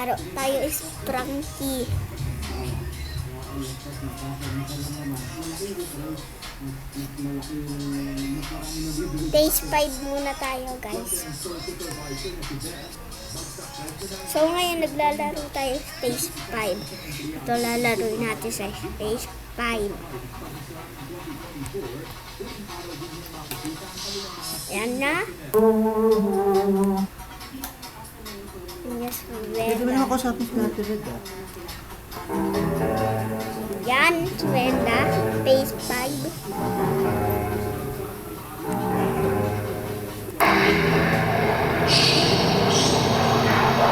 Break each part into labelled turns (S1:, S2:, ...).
S1: Laro tayo is Frankie. Phase 5 muna tayo, guys. So ngayon naglalaro tayo sa phase 5. Ito lalaroin natin sa phase 5. Yan na. Yes,
S2: Pwede mo naman kausapin si Ate Red, ah.
S1: Yan, Swenda, phase 5.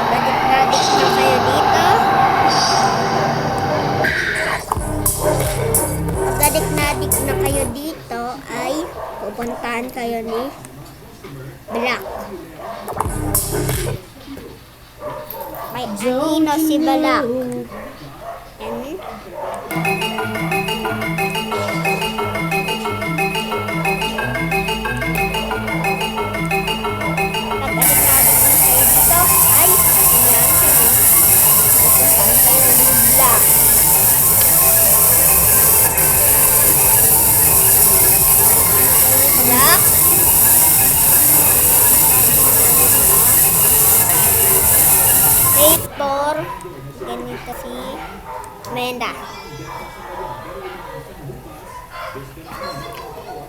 S1: Badik-badik na kayo dito. Badik-badik na kayo dito ay pupuntahan kayo ni Black. May anino si Black. Yan. Ganito si Menda.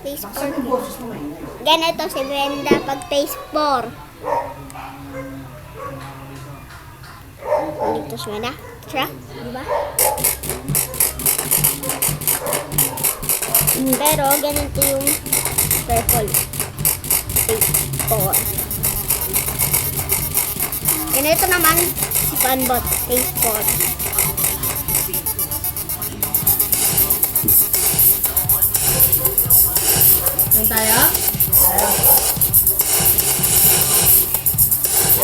S1: Phase 4. Ganito si Menda pag phase 4. Ganito si Menda. Siya, diba? Pero ganito yung purple. Phase 4. Ganito naman si Panbot, phase 4.
S2: Saan tayo?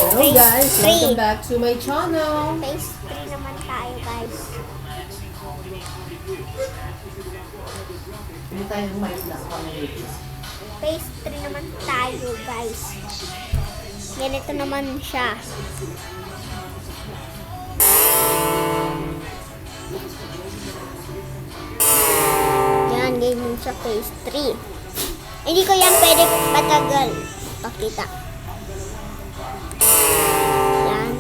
S2: Hello guys, welcome back to my channel.
S1: Phase 3 naman tayo, guys.
S2: Hindi tayo lumayos na sa
S1: Phase 3 naman tayo, guys. Ganito naman siya. Yan, ganyan sa phase 3. Hindi ko yan pwede patagal. Pakita. Yan.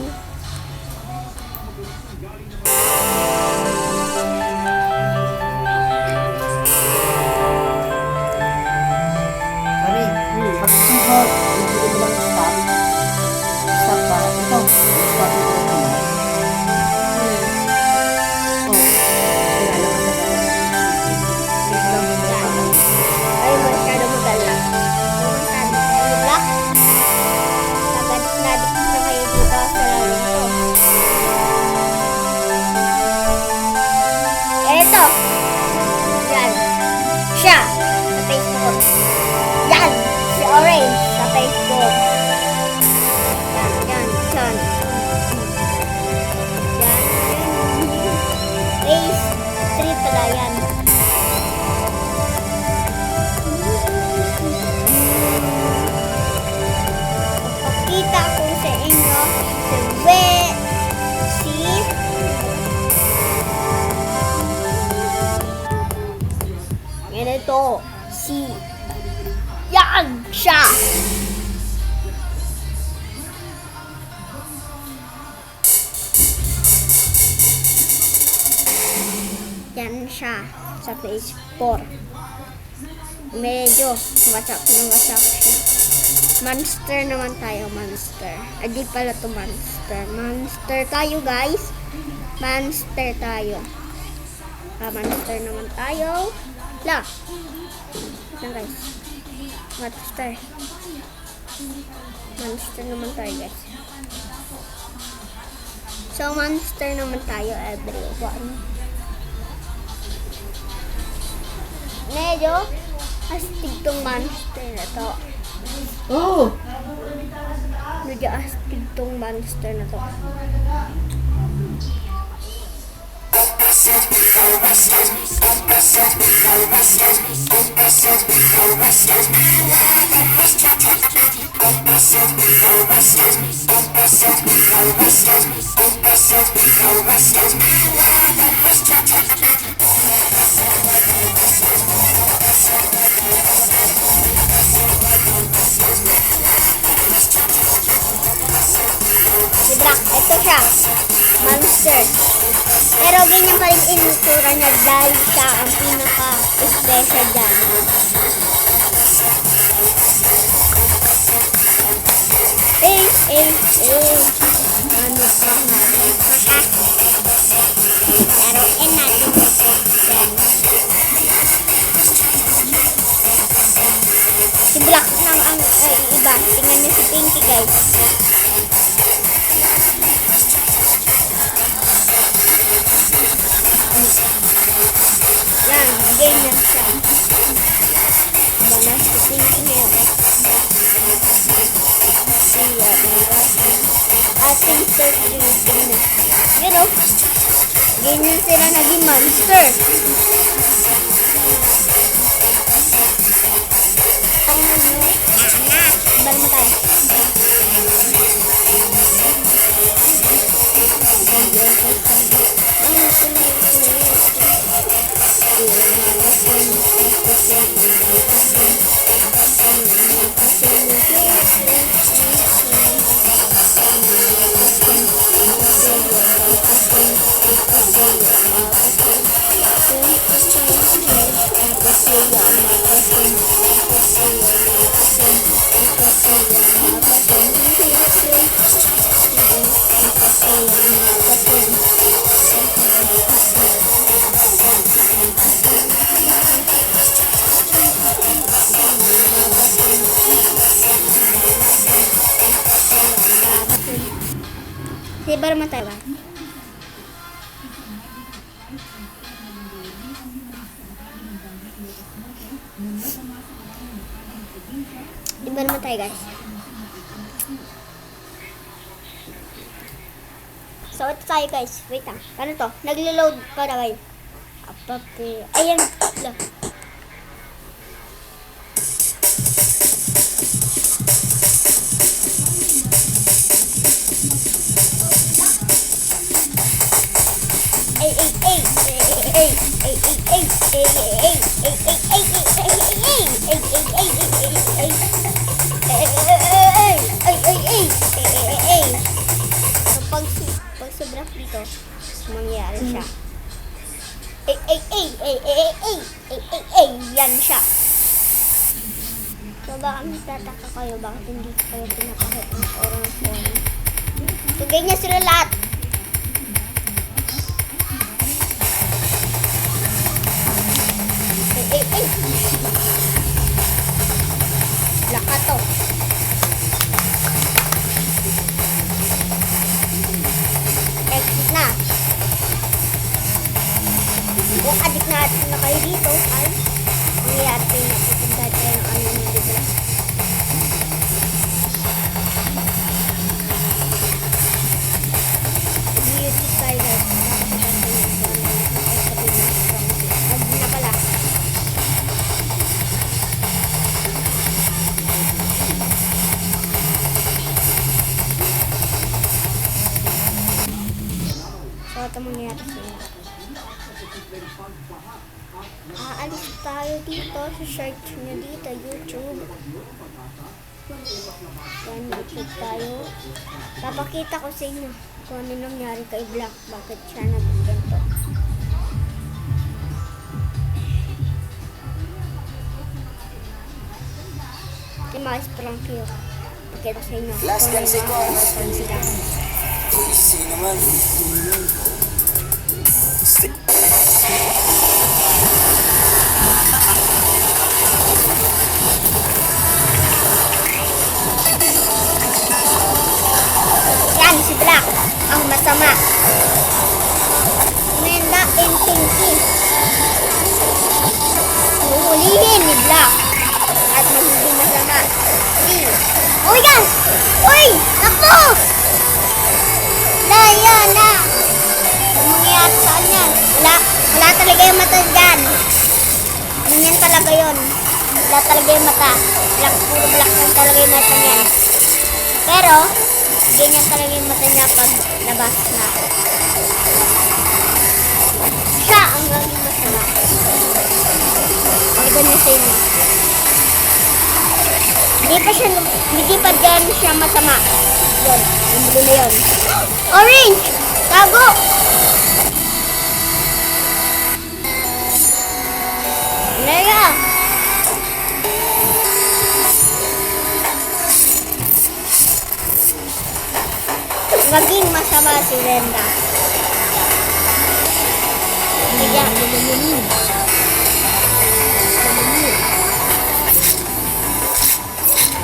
S2: Pare, pag-sihot, hindi mo lang stop. Stop ba? Ito, stop ito.
S1: Ay, masyado magala. Pumuntahan tayo, Black. Nagadik-nadik na kayo dito sa lalong to. Ito. Yan. Siya. Sa Facebook. Yan. Si Orange. Sa Facebook. Yan. Yan. Yan. Yan. Phase 3 pala yan. Kita ko sa inyo ganito si yan siya. Yan siya sa phase 4. Medyo wasak siya. Monster naman tayo, monster. Di pala to monster. Monster tayo, guys. Monster tayo. Monster naman tayo. La. Yan, guys. Monster. Monster naman tayo, guys. So, monster naman tayo, everyone. Medyo astig tong monster na to.
S2: Oh!
S1: Medyo astig tong monster na to. Si Brock, ito siya. Monster. Pero ganyan pa rin inutura niya dahil siya ang pinaka-special dyan. Ano pa nga? Laruin natin yan. Si Black lang ang iba. Tingnan niyo si Pinky, guys. Yan, ganyan siya. Bana si Pinky na yan. Ating surgery na. Yun o. Ganyan sila naging monster. Ang ano? Anak. Bala mo tayo. Sibar mo tayo ba? Sibar mo tayo, guys. So, ito tayo, guys. Wait lang. Ano to? Naglo-load pa na kayo. Ayan. Pag sobrang dito, mangyayari siya. Yan siya. So baka magtataka kayo bakit hindi kayo pinapakit ng orange phone. So ganyan sila lahat. Laka to. Exit na. Kung adik na kayo dito, ay mangyayari kayo na pupunta kayo ng ano yung libra. Mag-YouTube tayo, guys. Mag na pala. So, ito mangyayari sa'yo. Aalis tayo dito sa search nyo dito, YouTube. Yan, YouTube tayo. Papakita ko sa inyo kung ano nangyari kay Black. Bakit siya nag-ganto. Si Miles Prank yun. Pakita sa inyo.
S3: Last 10 seconds. Easy naman.
S1: Yan, si Black. Ang masama. Menda and Pinky. Huhulihin ni Black. At magiging masama. Oh my God! Uy! Takbo! Yan na! Ang mangyayari black. Saan yan? Wala talaga yung mata dyan. Ganyan talaga yun. Wala talaga yung mata. Black, puro black lang talaga yung mata niyan. Pero, ganyan talaga yung mata niya pag labas na. Siya ang laging masama. Ang ganyan sa inyo. Hindi pa dyan siya masama. Yun, yung blue na yun. Orange! Tago! Naya! Naging masama si Brenda. Kaya,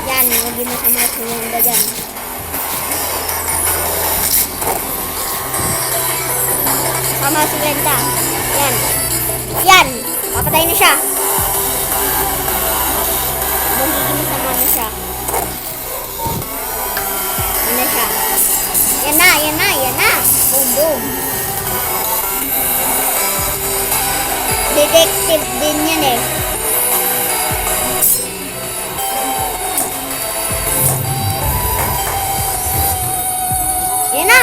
S1: yan, naging masama si Brenda dyan. Sama si Brenda. Yan. Yan! Papatay na siya. Magiging masama na siya. Yan na siya. Yan na, yan na, yan na. Boom, boom. Detective din yan eh. Yan na.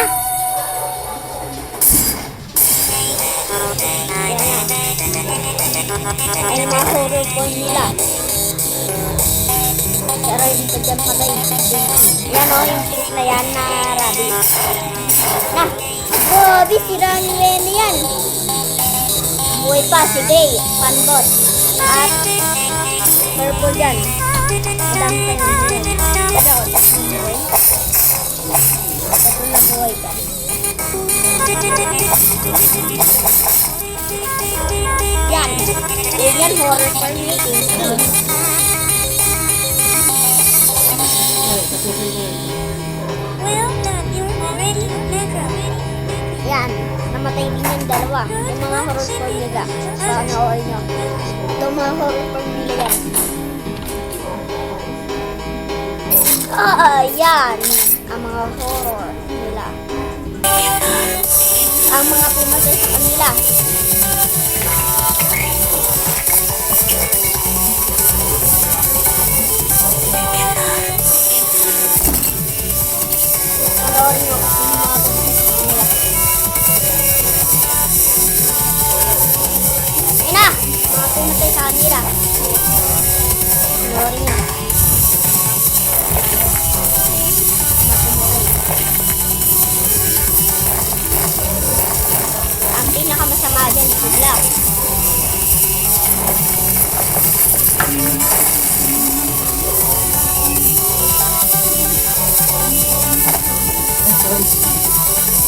S1: Ay, mga horror porn nila. Pero hindi pa dyan patay. Yan o, yung pink na yan na rabbit. Na, grabe si Ronnie Wendy yan. Buhay pa si Gray, Panbot. At purple dyan. Madami tayo din yun. Pero, tatlong buhay. Tatlong na buhay pa. Yan. Yan, horror porn nila. Yan, namatay din yung dalawa. Yung mga horror porn nila. Panoorin nyo. Ito mga horror porn nila yan. Yan. Ang mga horror nila. Ang mga pumatay sa kanila. Panoorin nyo. Mga pumatay sa kanila. Panoorin nyo. Ang pinakamasama dyan, si Black.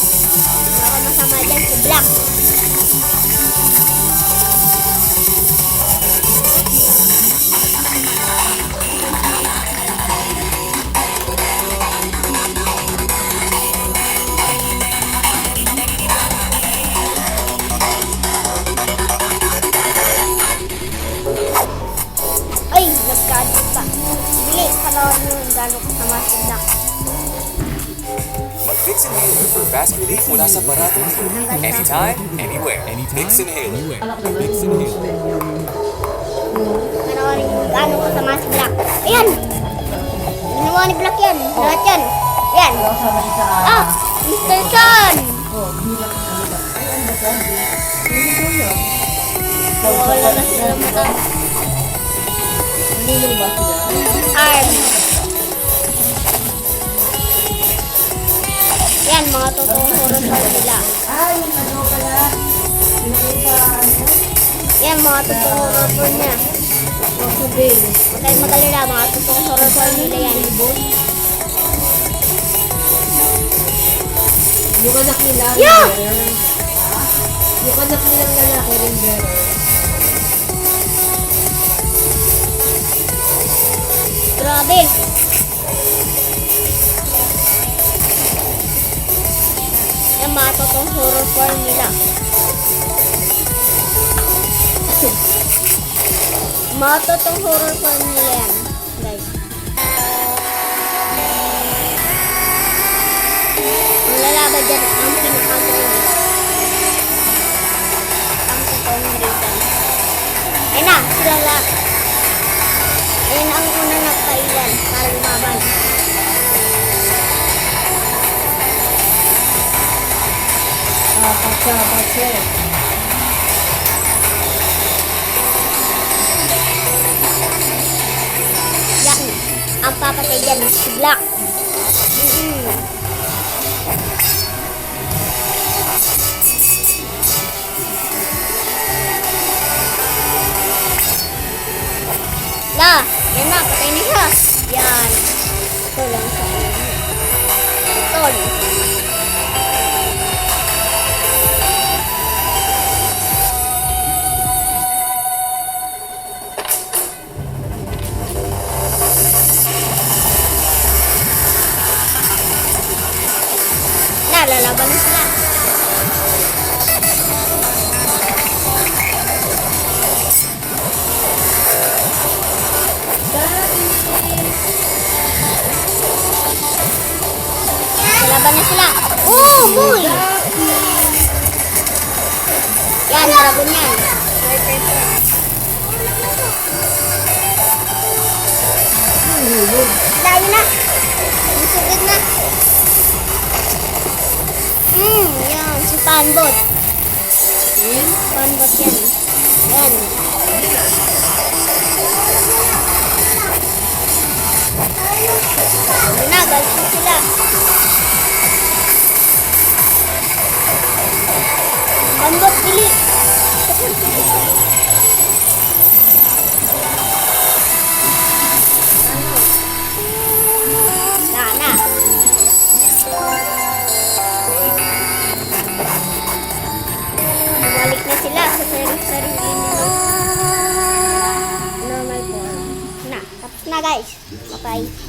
S1: Pinakamasama dyan, si Black. Ay, nagkadit pa. Bili, panoorin nyo yung gano'ng kasama si Black.
S4: Mag-Vicks Inhaler for fast relief mula sa baratong ito. Anytime, anywhere. Vicks Inhaler. Vicks Inhaler.
S1: Panoorin nyo yung gano'ng kasama si Black. Ayan! Ginawa ni Black yan. Lahat yan. Yan. Ah! Mr. Chan! Wala na sila mata. Arm. Yan, mga totoong horror porn nila. Yan, mga totoong horror porn niya. Huwag kayong magalala, mga totoong horror porn nila yan.
S2: Yung anak nila,
S1: Yeah!
S2: yung anak nilang lalaki rin better.
S1: Grabe. Yan, mga totoong horror porn nila. Mga totoong horror porn nila yan, guys. Ang lalaban dyan, ang pinakagaling. Pound Reason. Ayun na, sila lang. Ayun ang unang nagpaiwan para lumaban.
S2: Patse.
S1: Yan. Ang papatay dyan, si Black. La, yan na, patay na siya. Yan. Ito lang sa Tol. Na, lalaban na sila. Lalaban na sila. Oh, boy! Yan, dragon yan. Layo na. Masugid na. Yan, si Panbot. Panbot yan. Yan. Yan na, galit na sila. Panbot, bili. Na. Bumalik na sila sa sarili nila. Normal form. Na, tapos na guys. Bye-bye.